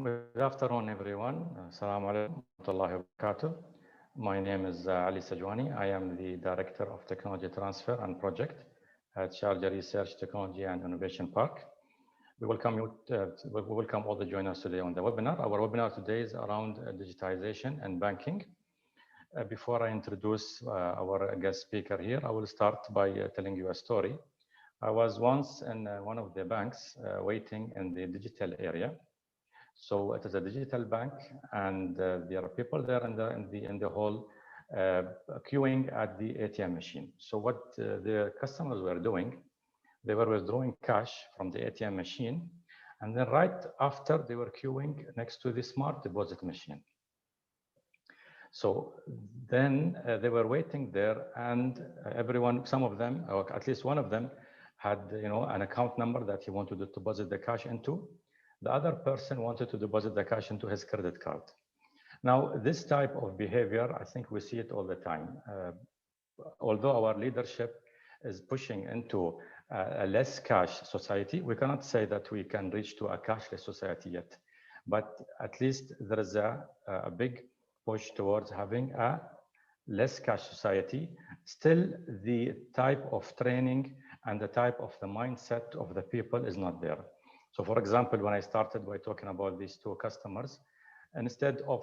Good afternoon, everyone. Assalamu alaikum wa rahmatullahi wa barakatuh. My name is Ali Sajwani. I am the Director of Technology Transfer and Project at Sharjah Research, Technology and Innovation Park. We welcome all the joiners today on the webinar. Our webinar today is around digitization and banking. Before I introduce our guest speaker here, I will start by telling you a story. I was once in one of the banks waiting in the digital area. So it is a digital bank, and there are people there in the hall queuing at the ATM machine. So what the customers were doing, they were withdrawing cash from the ATM machine, and then right after they were queuing next to the smart deposit machine. So then they were waiting there, and everyone, some of them, or at least one of them, had an account number that he wanted to deposit the cash into. The other person wanted to deposit the cash into his credit card. Now, this type of behavior, I think we see it all the time. Although our leadership is pushing into a less cash society, we cannot say that we can reach to a cashless society yet. But at least there is a big push towards having a less cash society. Still, the type of training and the type of the mindset of the people is not there. So for example, when I started by talking about these two customers, instead of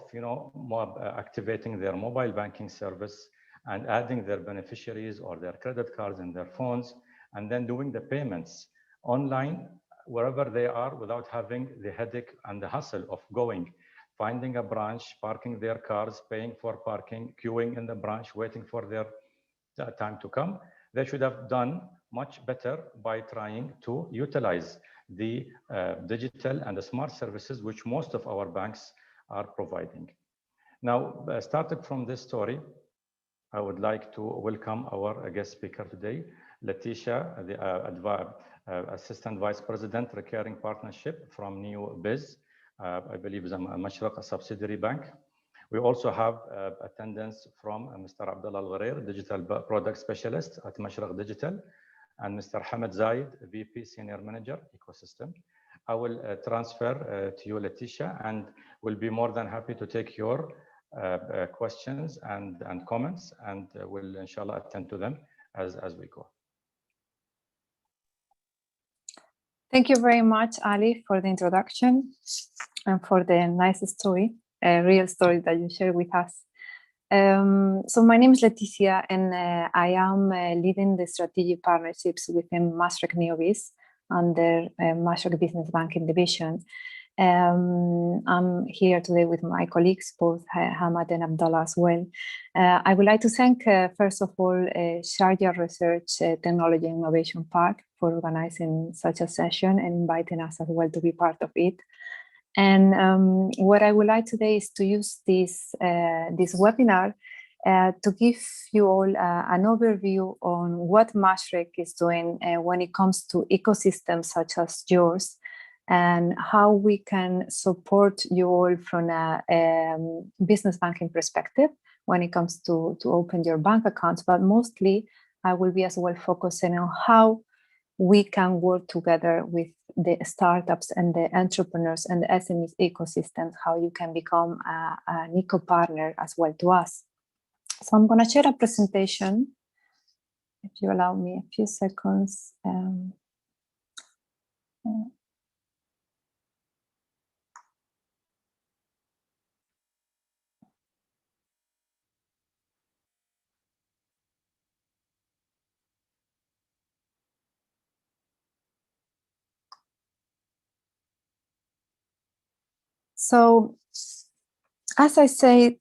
activating their mobile banking service and adding their beneficiaries or their credit cards in their phones, and then doing the payments online wherever they are without having the headache and the hassle of finding a branch, parking their cars, paying for parking, queuing in the branch, waiting for their time to come, they should have done much better by trying to utilize the digital and the smart services which most of our banks are providing. Now, starting from this story, I would like to welcome our guest speaker today, Leticia, the Assistant Vice President, Recurring Partnership from NeoBiz. I believe is a Mashreq, a subsidiary bank. We also have attendance from Mr. Abdullah Al-Ghareer, Digital Product Specialist at Mashreq Digital, and Mr. Hamad Zaid, VP Senior Manager, Ecosystem. I will transfer to you, Leticia, and will be more than happy to take your questions and comments, and will inshallah attend to them as we go. Thank you very much, Ali, for the introduction and for the nice story, a real story that you shared with us. So my name is Leticia, and I am leading the strategic partnerships within Mashreq Newbies under Mashreq Business Banking Division. I'm here today with my colleagues, both Hamad and Abdullah as well. I would like to thank, first of all, Sharjah Research Technology Innovation Park for organizing such a session and inviting us as well to be part of it. And what I would like today is to use this webinar to give you all an overview on what Mashreq is doing when it comes to ecosystems such as yours, and how we can support you all from a business banking perspective when it comes to open your bank accounts. But mostly, I will be as well focusing on how we can work together with the startups and the entrepreneurs and the SMEs ecosystems, how you can become an eco partner as well to us. So I'm going to share a presentation, if you allow me a few seconds. So, as I said,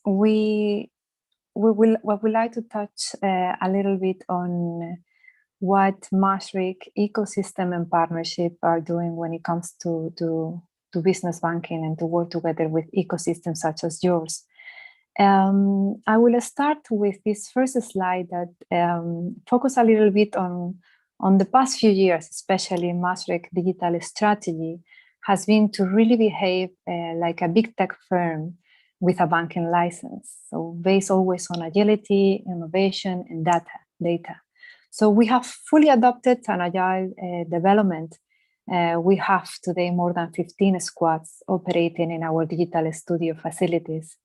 we would like to touch a little bit on what Mashreq ecosystem and partnership are doing when it comes to business banking and to work together with ecosystems such as yours. I will start with this first slide that focus a little bit on the past few years, especially Mashreq digital strategy has been to really behave like a big tech firm with a banking license. So based always on agility, innovation, and data. So we have fully adopted an agile development We have today more than 15 squads operating in our digital studio facilities.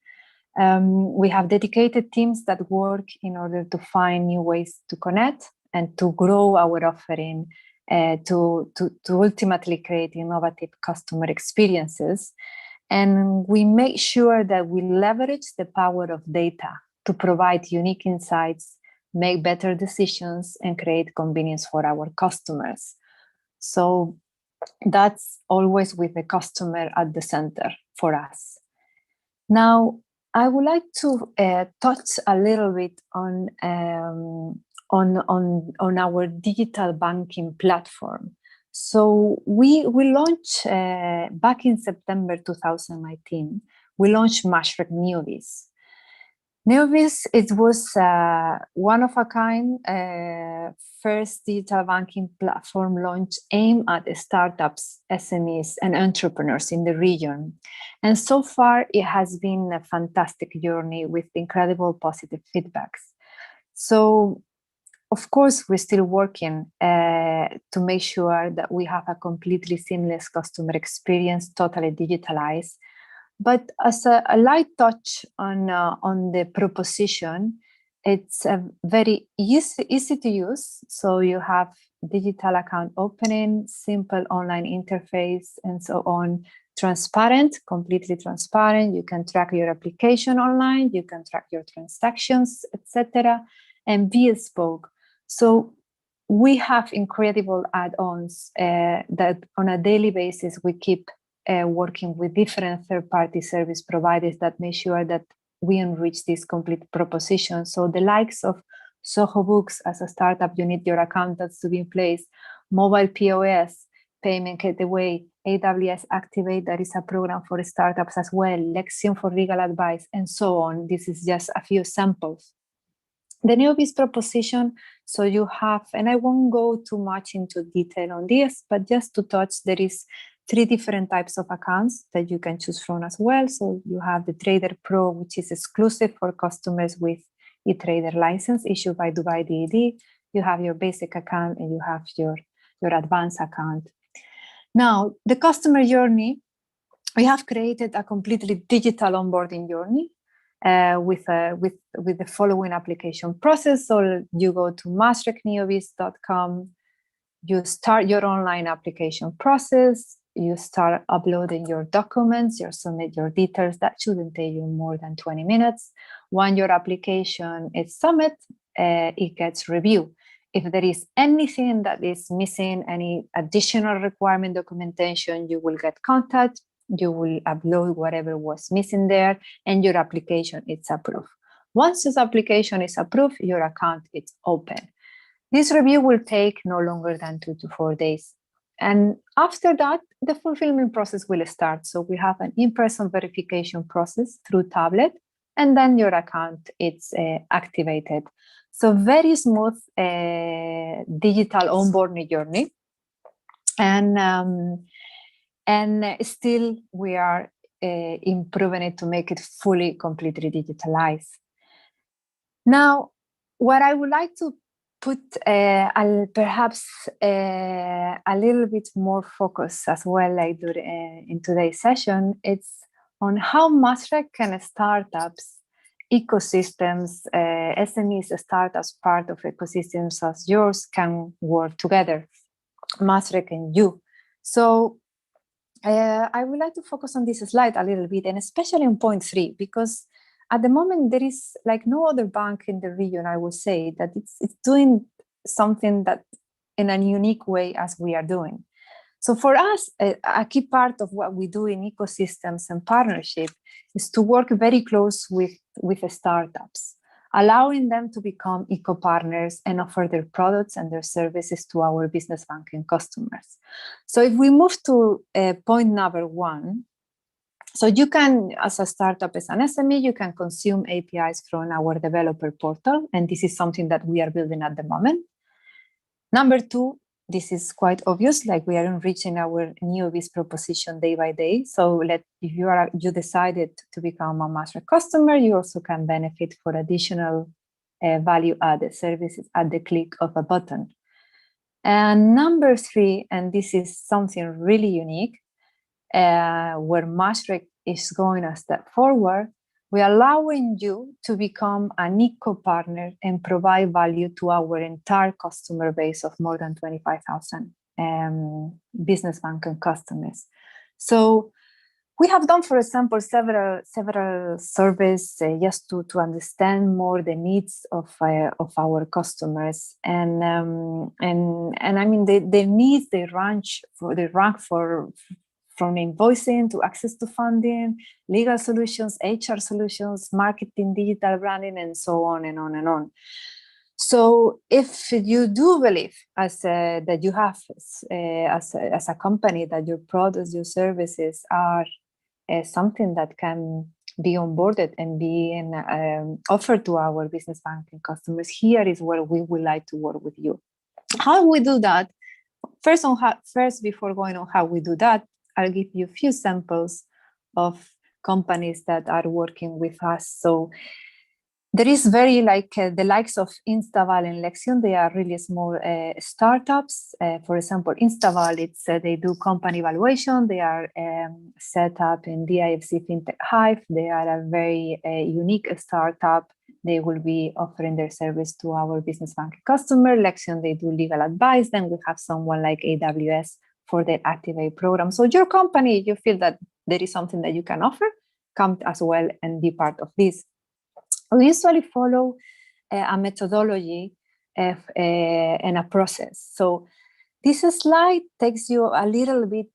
We have dedicated teams that work in order to find new ways to connect and to grow our offering, to ultimately create innovative customer experiences. And we make sure that we leverage the power of data to provide unique insights, make better decisions, and create convenience for our customers. So that's always with the customer at the center for us. Now, I would like to touch a little bit on our digital banking platform. So we launched back in September 2019. We launched Mashreq Newbies. Newbies, it was one of a kind first digital banking platform launch aimed at startups, SMEs, and entrepreneurs in the region. And so far, it has been a fantastic journey with incredible positive feedbacks. So, of course, we're still working to make sure that we have a completely seamless customer experience, totally digitalized. But as a light touch on the proposition, it's very easy to use. So you have digital account opening, simple online interface, and so on. Transparent, completely transparent. You can track your application online. You can track your transactions, etc. And bespoke. So we have incredible add-ons that on a daily basis we keep working with different third-party service providers that make sure that we enrich this complete proposition. So the likes of Soho Books, as a startup, you need your accountants to be in place, mobile POS, payment gateway, AWS Activate, that is a program for startups as well, Lexion for legal advice, and so on. This is just a few samples. The Newbies proposition, so you have, and I won't go too much into detail on this, but just to touch, there is 3 different types of accounts that you can choose from as well. So you have the Trader Pro, which is exclusive for customers with e-trader license issued by Dubai DED. You have your basic account and you have your advanced account. Now, the customer journey, we have created a completely digital onboarding journey with the following application process. So you go to mashreqneobiz.com, you start your online application process, you start uploading your documents, you submit your details. That shouldn't take you more than 20 minutes. When your application is submitted, it gets reviewed. If there is anything that is missing, any additional requirement documentation, you will get contact, you will upload whatever was missing there, and your application is approved. Once this application is approved, your account is open. This review will take no longer than 2 to 4 days. And after that, the fulfillment process will start. So we have an in-person verification process through tablet, and then your account is activated. So very smooth digital onboarding journey. And still we are improving it to make it fully, completely digitalized. Now, what I would like to put perhaps a little bit more focus as well, like in today's session, it's on how Mashreq and startups, ecosystems, SMEs, startups, part of ecosystems as yours can work together, Mashreq and you. So I would like to focus on this slide a little bit, and especially on point 3, because at the moment there is like no other bank in the region, I would say, that it's doing something that in a unique way as we are doing. So for us, a key part of what we do in ecosystems and partnership is to work very close with startups, allowing them to become eco-partners and offer their products and their services to our business banking customers. So if we move to point number 1, so you can, as a startup, as an SME, you can consume APIs from our developer portal, and this is something that we are building at the moment. Number 2, this is quite obvious, like we are enriching our NeoBiz proposition day by day. So if you decided to become a Mashreq customer, you also can benefit for additional value-added services at the click of a button. And number 3, and this is something really unique, where Mashreq is going a step forward, we are allowing you to become an eco-partner and provide value to our entire customer base of more than 25,000 business banking customers. So we have done, for example, several surveys just to understand more the needs of our customers, and I mean the needs they range from invoicing to access to funding, legal solutions, HR solutions, marketing, digital branding, and so on and on and on. So if you do believe that you have as a company that your products, your services are something that can be onboarded and be offered to our business banking customers, here is where we would like to work with you. How we do that? First, before going on how we do that, I'll give you a few samples of companies that are working with us. So there is very the likes of Instaval and Lexion. They are really small startups. For example, Instaval, they do company evaluation. They are set up in DIFC Fintech Hive. They are a very unique startup. They will be offering their service to our business banking customer. Lexion, they do legal advice. Then we have someone like AWS for their Activate program. So your company, you feel that there is something that you can offer, come as well and be part of this. We usually follow a methodology and a process. So this slide takes you a little bit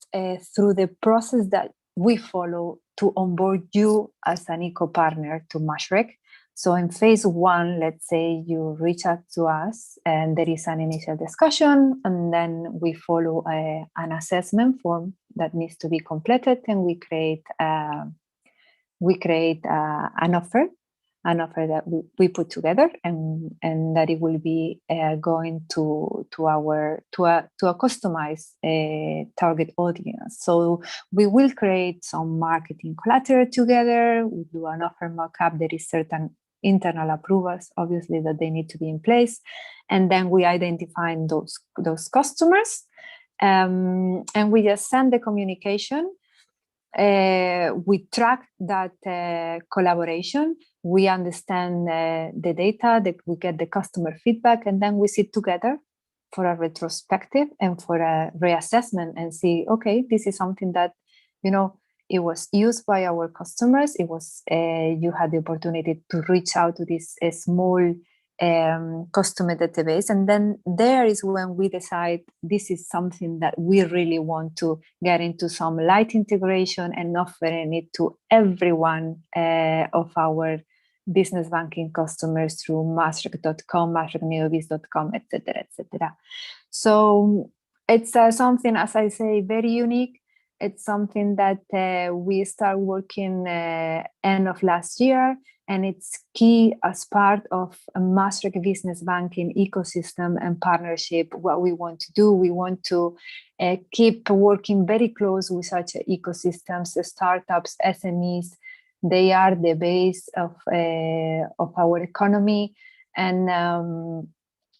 through the process that we follow to onboard you as an eco-partner to Mashreq. So in phase 1, let's say you reach out to us and there is an initial discussion, and then we follow an assessment form that needs to be completed, and we create an offer that we put together, and that it will be going to a customized target audience. So we will create some marketing collateral together. We do an offer markup. There is certain internal approvals, obviously, that they need to be in place, and then we identify those customers, and we just send the communication. We track that collaboration. We understand the data, that we get the customer feedback, and then we sit together for a retrospective and for a reassessment and see, okay, this is something that, it was used by our customers. It was, you had the opportunity to reach out to this small customer database. And then there is when we decide this is something that we really want to get into some light integration and offering it to everyone of our business banking customers through Mashreq.com, MashreqNeoBiz.com, etc., etc. So it's something, as I say, very unique. It's something that we start working end of last year, and it's key as part of a Mashreq business banking ecosystem and partnership. What we want to do, we want to keep working very close with such ecosystems, startups, SMEs. They are the base of our economy,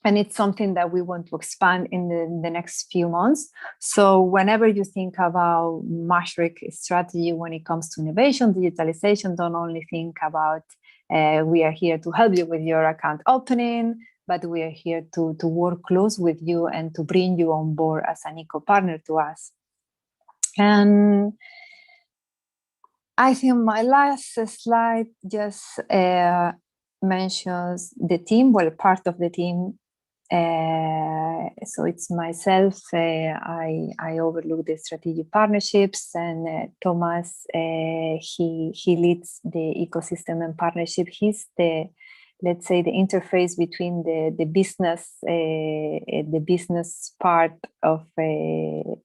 and it's something that we want to expand in the next few months. So whenever you think about Mashreq strategy when it comes to innovation, digitalization, don't only think about we are here to help you with your account opening, but we are here to work close with you and to bring you on board as an eco-partner to us. And I think my last slide just mentions the team, well, part of the team. So it's myself, I overlook the strategic partnerships, and Thomas, he leads the ecosystem and partnership. He's let's say, the interface between the business part of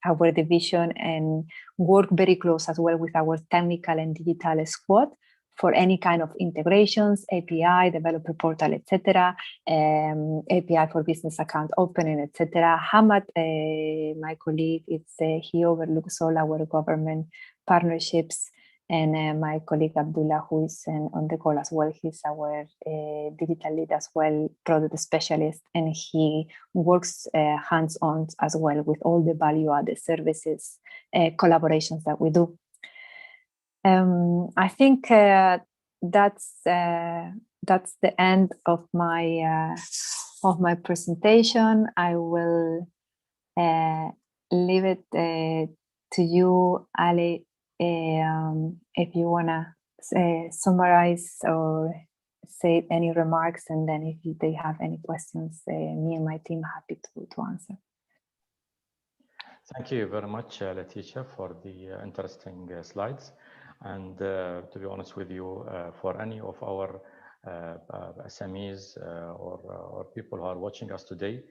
our division, and work very close as well with our technical and digital squad for any kind of integrations, API, developer portal, etc., API for business account opening, etc. Hamad, my colleague, he overlooks all our government partnerships And my colleague Abdullah, who is on the call as well, he's our digital lead as well, product specialist, and he works hands-on as well with all the value-added services, collaborations that we do. I think that's the end of my presentation. I will leave it to you, Ali, if you wanna summarize or say any remarks, and then if they have any questions, me and my team are happy to answer. Thank you very much, Leticia, for the interesting slides. And to be honest with you, for any of our SMEs or people who are watching us today,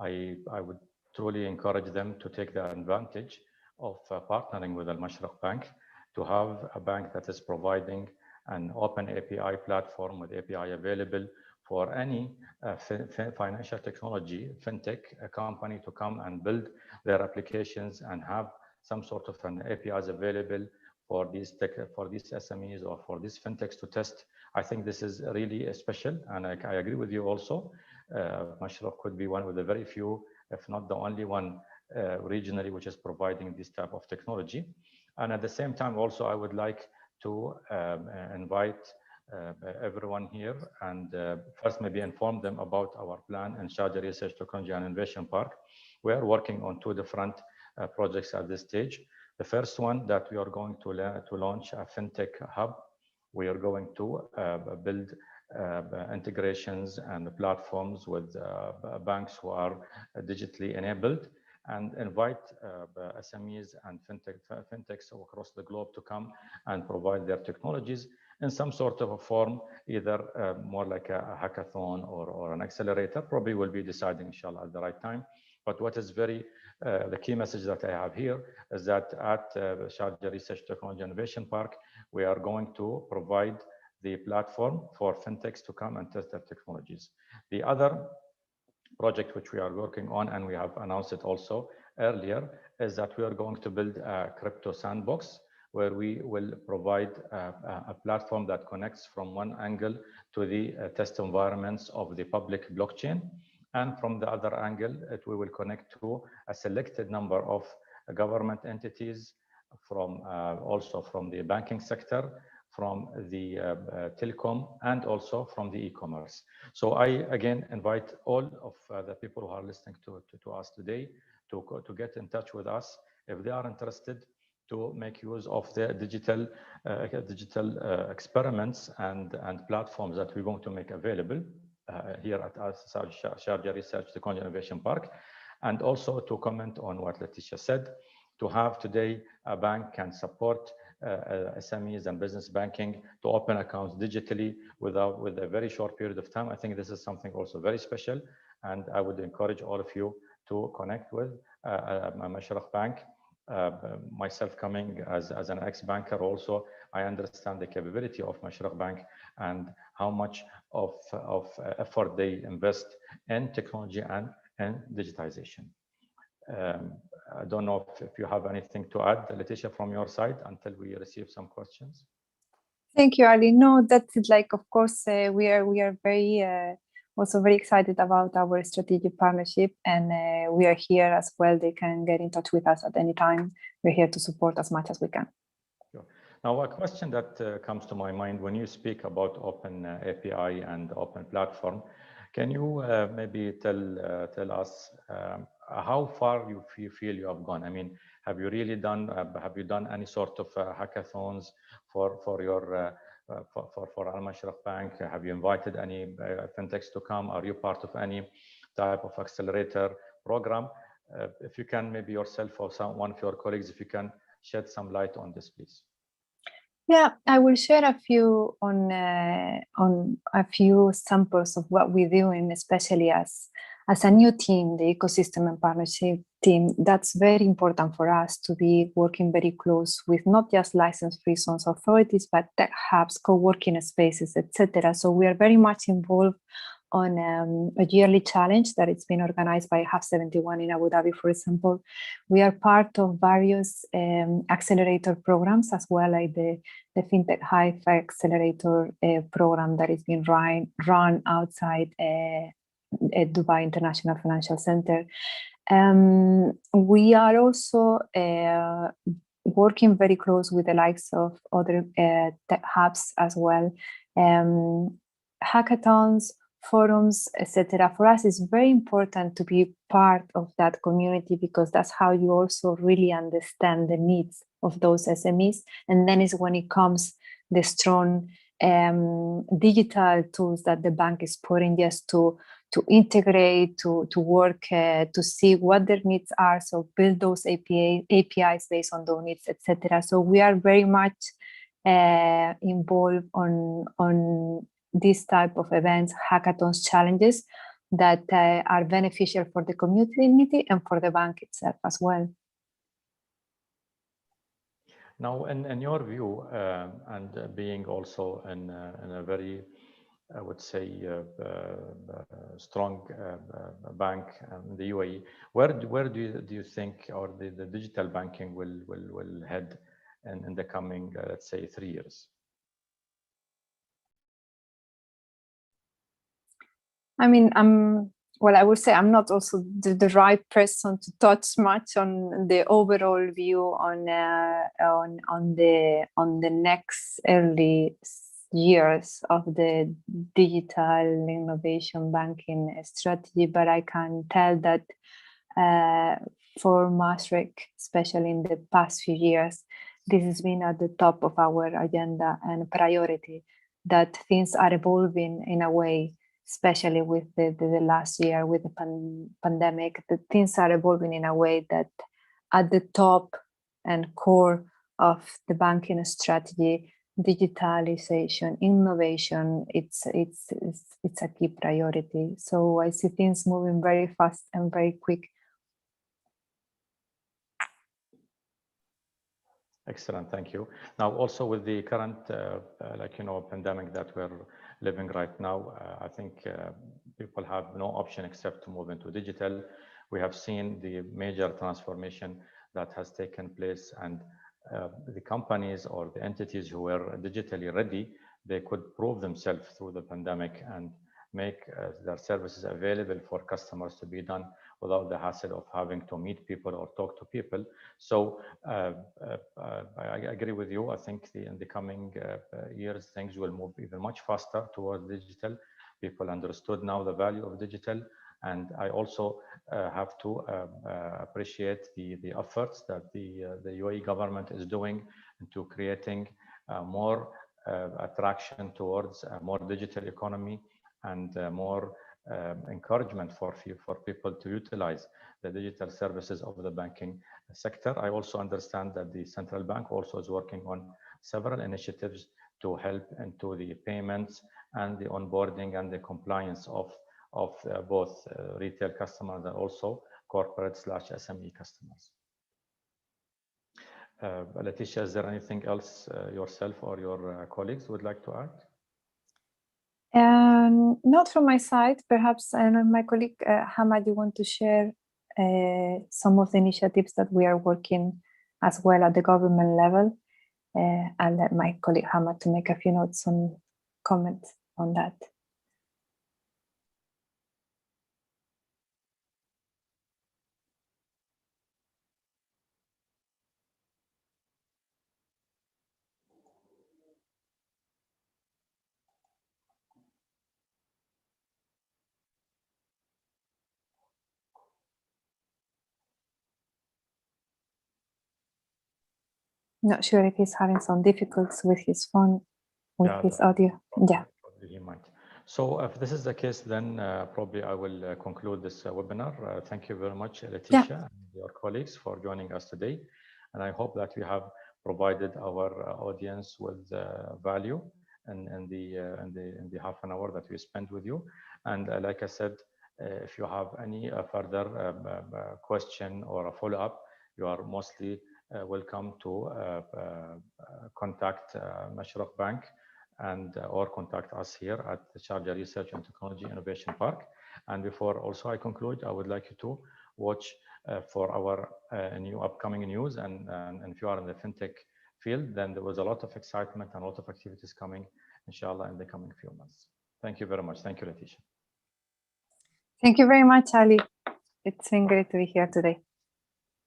I would truly encourage them to take the advantage of partnering with the Mashreq Bank, to have a bank that is providing an open API platform with API available for any financial technology, fintech company to come and build their applications and have some sort of an APIs available for these SMEs or for these fintechs to test. I think this is really special, and I agree with you also. Mashreq could be one of the very few, if not the only one regionally, which is providing this type of technology. And at the same time, also, I would like to invite everyone here and first maybe inform them about our plan in Sharjah Research, Technology and Innovation Park. We are working on two different projects at this stage. The first one that we are going to launch a fintech hub. We are going to build integrations and platforms with banks who are digitally enabled, and invite SMEs and fintechs across the globe to come and provide their technologies in some sort of a form, either more like a hackathon or an accelerator. Probably will be deciding, inshallah, at the right time. But what is the key message that I have here is that at Sharjah Research Technology Innovation Park, we are going to provide the platform for fintechs to come and test their technologies. The other project which we are working on, and we have announced it also earlier, is that we are going to build a crypto sandbox, where we will provide a platform that connects from one angle to the test environments of the public blockchain. And from the other angle, we will connect to a selected number of government entities, also from the banking sector, from the telecom, and also from the e-commerce. So I again invite all of the people who are listening to us today to get in touch with us if they are interested to make use of the digital experiments and platforms that we're going to make available here at Sharjah Research Technology Innovation Park. And also to comment on what Leticia said, to have today a bank can support SMEs and business banking to open accounts digitally with a very short period of time. I think this is something also very special, and I would encourage all of you to connect with Mashreq Bank. Myself coming as an ex-banker also, I understand the capability of Mashreq Bank and how much of effort they invest in technology and digitization. I don't know if you have anything to add, Leticia, from your side until we receive some questions. Thank you, Ali. No, that's it. Like, of course, we are very also very excited about our strategic partnership, and we are here as well. They can get in touch with us at any time. We're here to support as much as we can. Sure. Now, a question that comes to my mind when you speak about open API and open platform, can you maybe tell us how far you feel you have gone? I mean, have you really done? Have you done any sort of hackathons for your for Al Mashreq Bank? Have you invited any fintechs to come? Are you part of any type of accelerator program? If you can, maybe yourself or one of your colleagues, if you can shed some light on this, please. Yeah, I will share a few on a few samples of what we're doing, especially as a new team, the ecosystem and partnership team. That's very important for us to be working very close with not just license-free zones authorities, but tech hubs, co-working spaces, etc. So we are very much involved on a yearly challenge that it's been organized by Hub 71 in Abu Dhabi, for example. We are part of various accelerator programs as well, like the Fintech Hi-Fi Accelerator program that is being run outside at Dubai International Financial Center. We are also working very close with the likes of other tech hubs as well. Hackathons, forums, etc. For us, it's very important to be part of that community because that's how you also really understand the needs of those SMEs. And then is when it comes the strong digital tools that the bank is putting just to integrate, to work, to see what their needs are. So build those APIs based on those needs, etc. So we are very much involved on this type of events, hackathons, challenges that are beneficial for the community and for the bank itself as well. Now, in your view, and being also in a very, I would say, strong bank in the UAE, where do you think, or the digital banking will head in the coming, let's say, 3 years? I mean, well, I would say I'm not also the right person to touch much on the overall view on the next early years of the digital innovation banking strategy, but I can tell that for Mashreq, especially in the past few years, this has been at the top of our agenda and priority, that things are evolving in a way, especially with the last year with the pandemic, that things are evolving in a way that at the top and core of the banking strategy, digitalization, innovation, it's a key priority. So I see things moving very fast and very quick. Excellent, thank you. Now, also with the current, pandemic that we're living right now, I think people have no option except to move into digital. We have seen the major transformation that has taken place, and the companies or the entities who were digitally ready, they could prove themselves through the pandemic and make their services available for customers to be done without the hassle of having to meet people or talk to people. So I agree with you. I think in the coming years, things will move even much faster towards digital. People understood now the value of digital. And I also have to appreciate the efforts that the UAE government is doing into creating more attraction towards a more digital economy and more encouragement for people to utilize the digital services of the banking sector. I also understand that the central bank also is working on several initiatives to help into the payments and the onboarding and the compliance of both retail customers and also corporate/SME customers. Leticia, is there anything else yourself or your colleagues would like to add? Not from my side. Perhaps my colleague Hamad, you want to share some of the initiatives that we are working as well at the government level. I'll let my colleague Hamad to make a few notes on comments on that. Not sure if he's having some difficulties with his phone, with his audio. Yeah. Probably he might. So if this is the case, then probably I will conclude this webinar. Thank you very much, Leticia, and your colleagues for joining us today. And I hope that we have provided our audience with value in the half an hour that we spent with you. And like I said, if you have any further question or a follow-up, you are mostly welcome to contact Mashreq Bank and or contact us here at the Sharjah Research and Technology Innovation Park. And before also I conclude, I would like you to watch for our new upcoming news. And if you are in the fintech field, then there was a lot of excitement and a lot of activities coming, inshallah, in the coming few months. Thank you very much. Thank you, Leticia. Thank you very much, Ali. It's been great to be here today.